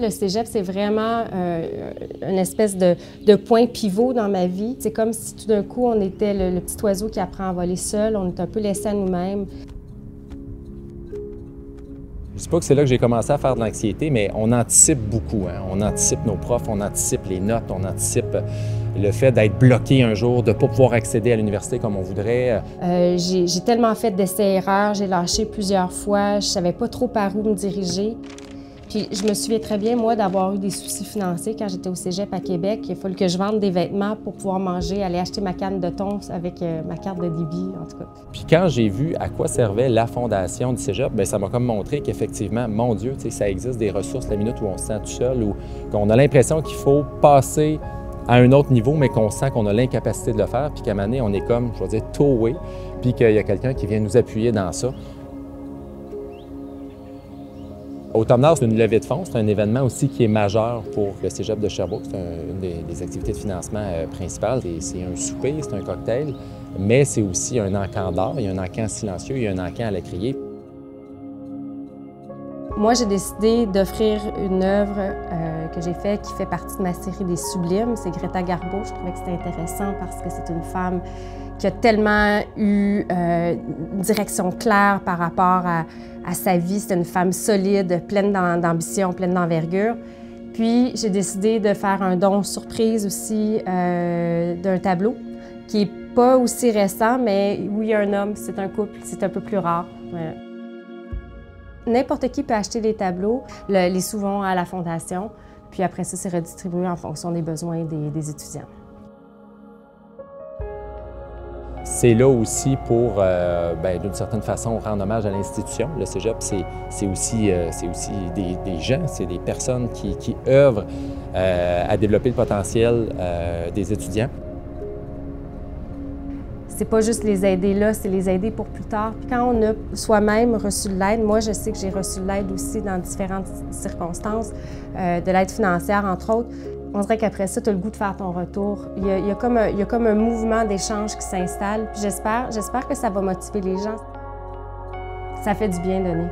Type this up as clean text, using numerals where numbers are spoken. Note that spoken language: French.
Le cégep, c'est vraiment une espèce de point pivot dans ma vie. C'est comme si tout d'un coup, on était le petit oiseau qui apprend à voler seul. On est un peu laissé à nous-mêmes. Je ne dis pas que c'est là que j'ai commencé à faire de l'anxiété, mais on anticipe beaucoup. Hein? On anticipe nos profs, on anticipe les notes, on anticipe le fait d'être bloqué un jour, de ne pas pouvoir accéder à l'université comme on voudrait. J'ai tellement fait d'essais-erreurs, j'ai lâché plusieurs fois, je ne savais pas trop par où me diriger. Puis je me souviens très bien, moi, d'avoir eu des soucis financiers quand j'étais au cégep à Québec. Il a fallu que je vende des vêtements pour pouvoir manger, aller acheter ma canne de thon avec ma carte de débit, en tout cas. Puis quand j'ai vu à quoi servait la fondation du cégep, bien, ça m'a comme montré qu'effectivement, mon Dieu, ça existe des ressources la minute où on se sent tout seul, ou qu'on a l'impression qu'il faut passer à un autre niveau, mais qu'on sent qu'on a l'incapacité de le faire, puis qu'à un moment donné, on est comme, je vais dire, towé, puis qu'il y a quelqu'un qui vient nous appuyer dans ça. Automne-Nord, c'est une levée de fonds. C'est un événement aussi qui est majeur pour le cégep de Sherbrooke. C'est une des activités de financement principales. C'est un souper, c'est un cocktail, mais c'est aussi un encan d'art. Il y a un encan silencieux, il y a un encan à la criée. Moi, j'ai décidé d'offrir une œuvre que j'ai faite qui fait partie de ma série des Sublimes. C'est Greta Garbo. Je trouvais que c'était intéressant parce que c'est une femme qui a tellement eu une direction claire par rapport à sa vie. C'est une femme solide, pleine d'ambition, pleine d'envergure. Puis, j'ai décidé de faire un don surprise aussi d'un tableau qui n'est pas aussi récent, mais où il y a un homme, c'est un couple, c'est un peu plus rare. Ouais. N'importe qui peut acheter des tableaux, les sous vont à la fondation, puis après ça, c'est redistribué en fonction des besoins des étudiants. C'est là aussi pour, d'une certaine façon, rendre hommage à l'institution. Le cégep, c'est aussi des gens, c'est des personnes qui œuvrent à développer le potentiel des étudiants. C'est pas juste les aider là, c'est les aider pour plus tard. Puis quand on a soi-même reçu de l'aide, moi je sais que j'ai reçu de l'aide aussi dans différentes circonstances, de l'aide financière entre autres, on dirait qu'après ça, tu as le goût de faire ton retour. Il y a comme un mouvement d'échange qui s'installe. Puis j'espère que ça va motiver les gens. Ça fait du bien donner.